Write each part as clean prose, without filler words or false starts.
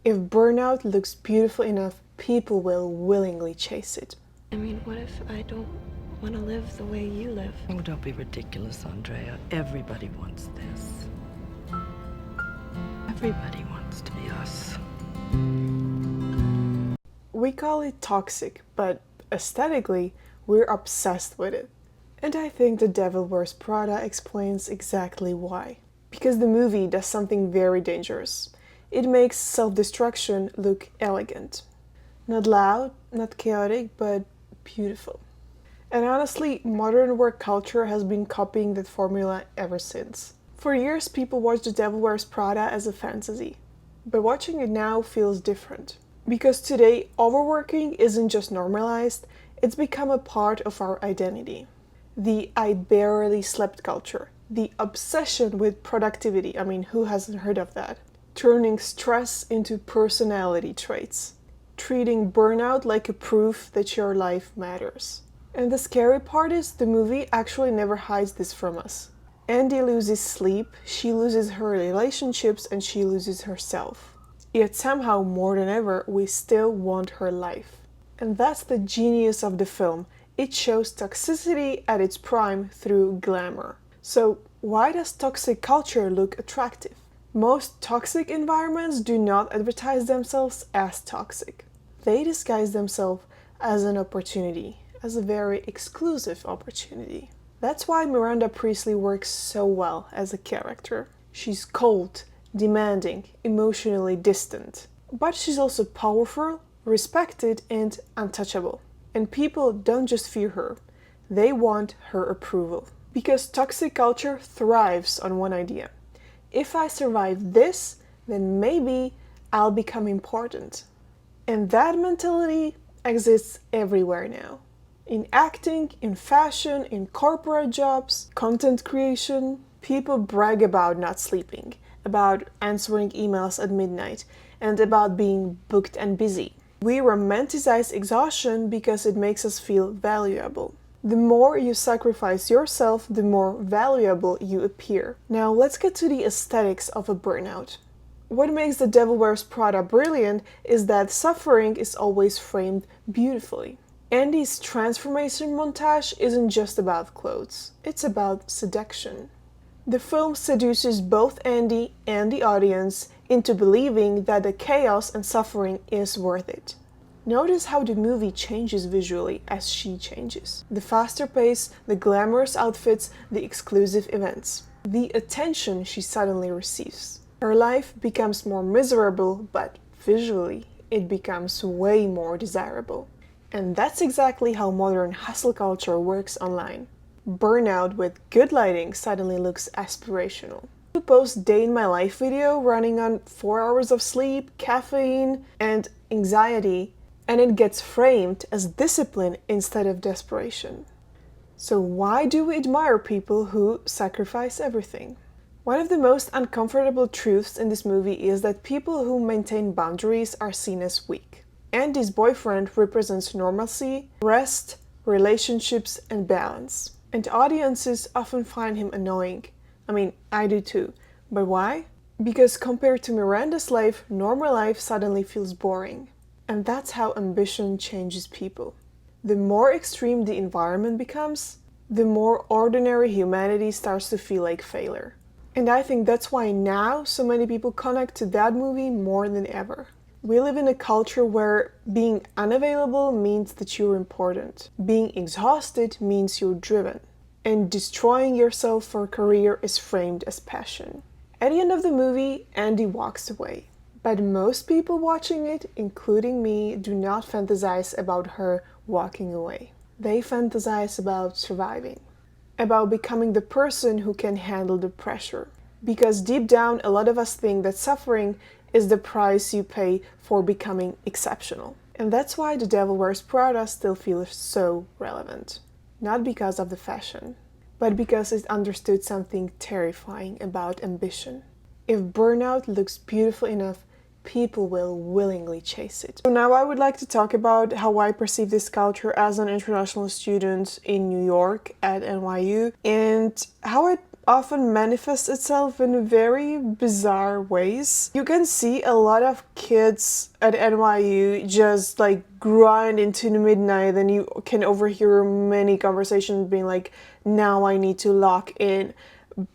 If burnout looks beautiful enough, people will willingly chase it. I mean, what if I don't want to live the way you live? Oh, don't be ridiculous, Andrea. Everybody wants this. Everybody wants to be us. We call it toxic, but aesthetically, we're obsessed with it. And I think The Devil Wears Prada explains exactly why. Because the movie does something very dangerous. It makes self-destruction look elegant. Not loud, not chaotic, but beautiful. And honestly, modern work culture has been copying that formula ever since. For years, people watched The Devil Wears Prada as a fantasy. But watching it now feels different. Because today, overworking isn't just normalized, it's become a part of our identity. The I barely slept culture, the obsession with productivity, who hasn't heard of that? Turning stress into personality traits, treating burnout like a proof that your life matters. And the scary part is, the movie actually never hides this from us. Andy loses sleep, she loses her relationships, and she loses herself. Yet somehow, more than ever, we still want her life. And that's the genius of the film. It shows toxicity at its prime through glamour. So why does toxic culture look attractive? Most toxic environments do not advertise themselves as toxic. They disguise themselves as an opportunity, as a very exclusive opportunity. That's why Miranda Priestly works so well as a character. She's cold, demanding, emotionally distant. But she's also powerful, respected, and untouchable. And people don't just fear her, they want her approval. Because toxic culture thrives on one idea. If I survive this, then maybe I'll become important. And that mentality exists everywhere now. In acting, in fashion, in corporate jobs, content creation, people brag about not sleeping, about answering emails at midnight, and about being booked and busy. We romanticize exhaustion because it makes us feel valuable. The more you sacrifice yourself, the more valuable you appear. Now let's get to the aesthetics of a burnout. What makes The Devil Wears Prada brilliant is that suffering is always framed beautifully. Andy's transformation montage isn't just about clothes, it's about seduction. The film seduces both Andy and the audience into believing that the chaos and suffering is worth it. Notice how the movie changes visually as she changes. The faster pace, the glamorous outfits, the exclusive events. The attention she suddenly receives. Her life becomes more miserable, but visually it becomes way more desirable. And that's exactly how modern hustle culture works online. Burnout with good lighting suddenly looks aspirational. To post day in my life video running on 4 hours of sleep, caffeine, and anxiety, and it gets framed as discipline instead of desperation. So why do we admire people who sacrifice everything? One of the most uncomfortable truths in this movie is that people who maintain boundaries are seen as weak. Andy's boyfriend represents normalcy, rest, relationships, and balance. And audiences often find him annoying. I do too. But why? Because compared to Miranda's life, normal life suddenly feels boring. And that's how ambition changes people. The more extreme the environment becomes, the more ordinary humanity starts to feel like failure. And I think that's why now so many people connect to that movie more than ever. We live in a culture where being unavailable means that you're important. Being exhausted means you're driven. And destroying yourself for a career is framed as passion. At the end of the movie, Andy walks away. But most people watching it, including me, do not fantasize about her walking away. They fantasize about surviving. About becoming the person who can handle the pressure. Because deep down, a lot of us think that suffering is the price you pay for becoming exceptional. And that's why The Devil Wears Prada still feels so relevant. Not because of the fashion, but because it understood something terrifying about ambition. If burnout looks beautiful enough, people will willingly chase it. So now I would like to talk about how I perceive this culture as an international student in New York at NYU and how it often manifests itself in very bizarre ways. You can see a lot of kids at NYU just like grind into the midnight, and you can overhear many conversations being like, now I need to lock in.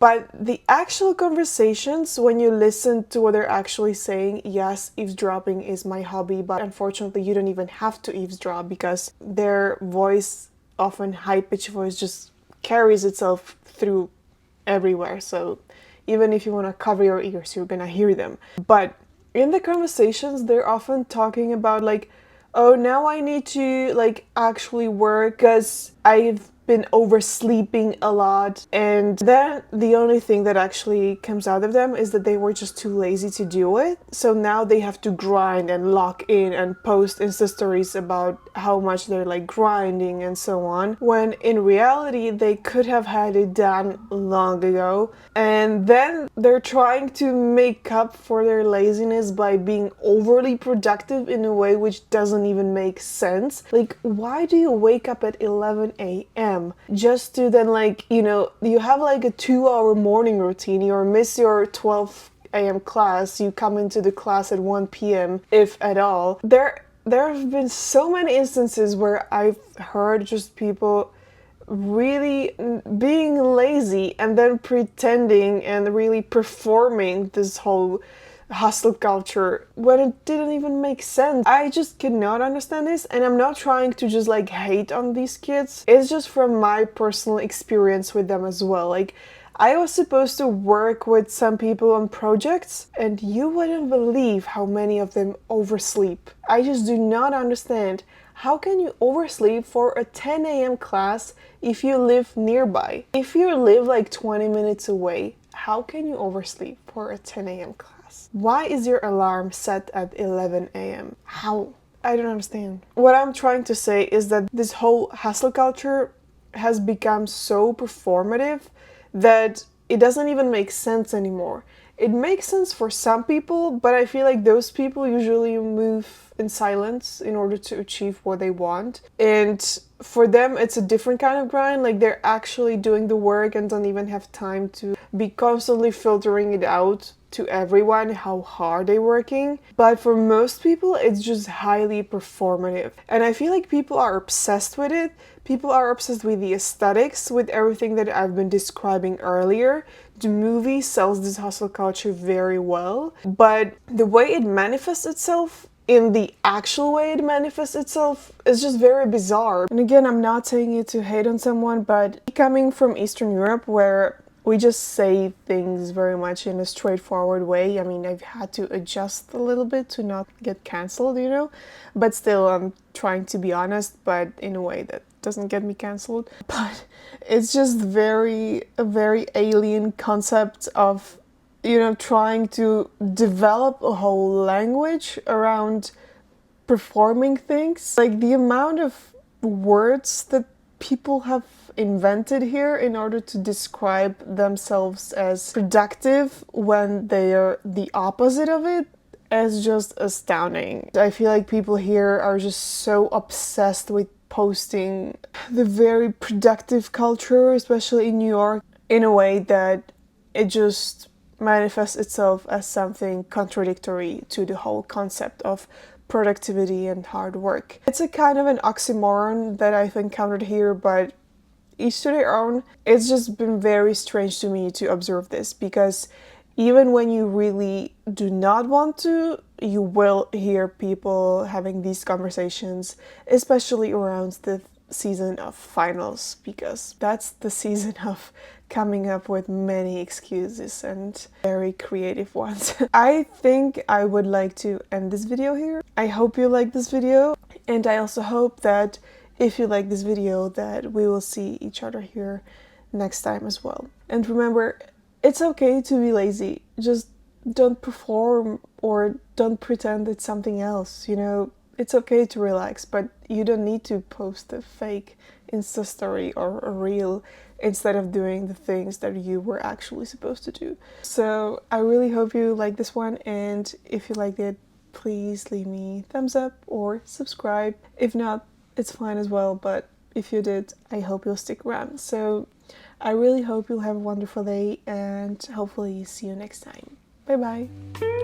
But the actual conversations, when you listen to what they're actually saying, yes, eavesdropping is my hobby, but unfortunately you don't even have to eavesdrop because their voice, often high-pitched voice, just carries itself through everywhere. So even if you want to cover your ears, you're gonna hear them. But in the conversations, they're often talking about like, oh, now I need to like actually work because I've been oversleeping a lot, and then the only thing that actually comes out of them is that they were just too lazy to do it. So now they have to grind and lock in and post Insta stories about how much they're like grinding and so on, when in reality they could have had it done long ago. And then they're trying to make up for their laziness by being overly productive in a way which doesn't even make sense. Like, why do you wake up at 11 a.m. just to then, like, you know, you have like a 2-hour morning routine, you miss your 12 a.m. class, you come into the class at 1 p.m. if at all. There have been so many instances where I've heard just people really being lazy and then pretending and really performing this whole hustle culture when it didn't even make sense. I just cannot understand this, and I'm not trying to just like hate on these kids. It's just from my personal experience with them as well. Like, I was supposed to work with some people on projects, and you wouldn't believe how many of them oversleep. I just do not understand. How can you oversleep for a 10 a.m. class if you live nearby? If you live like 20 minutes away, how can you oversleep for a 10 a.m. class? Why is your alarm set at 11 a.m.? How? I don't understand. What I'm trying to say is that this whole hustle culture has become so performative that it doesn't even make sense anymore. It makes sense for some people, but I feel like those people usually move in silence in order to achieve what they want. And for them, it's a different kind of grind. Like, they're actually doing the work and don't even have time to be constantly filtering it out to everyone how hard they're working. But for most people, it's just highly performative. And I feel like people are obsessed with it. People are obsessed with the aesthetics, with everything that I've been describing earlier. The movie sells this hustle culture very well, but the way it manifests itself, in the actual way it manifests itself, is just very bizarre. And again, I'm not saying it to hate on someone, but coming from Eastern Europe, where we just say things very much in a straightforward way. I mean, I've had to adjust a little bit to not get cancelled, you know, but still I'm trying to be honest, but in a way that doesn't get me cancelled. But it's just a very alien concept of, you know, trying to develop a whole language around performing things. Like, the amount of words that people have invented here in order to describe themselves as productive when they are the opposite of it is just astounding. I feel like people here are just so obsessed with posting the very productive culture, especially in New York, in a way that it just manifests itself as something contradictory to the whole concept of productivity and hard work. It's a kind of an oxymoron that I've encountered here, but each to their own. It's just been very strange to me to observe this, because even when you really do not want to, you will hear people having these conversations, especially around the season of finals, because that's the season of coming up with many excuses and very creative ones. I think I would like to end this video here. I hope you like this video, and I also hope that if you like this video, that we will see each other here next time as well. And remember, it's okay to be lazy. Just don't perform or don't pretend it's something else, you know? It's okay to relax, but you don't need to post a fake Insta story or a reel instead of doing the things that you were actually supposed to do. So I really hope you like this one, and if you liked it, please leave me a thumbs up or subscribe. If not, it's fine as well, but if you did, I hope you'll stick around. So I really hope you'll have a wonderful day and hopefully see you next time. Bye bye.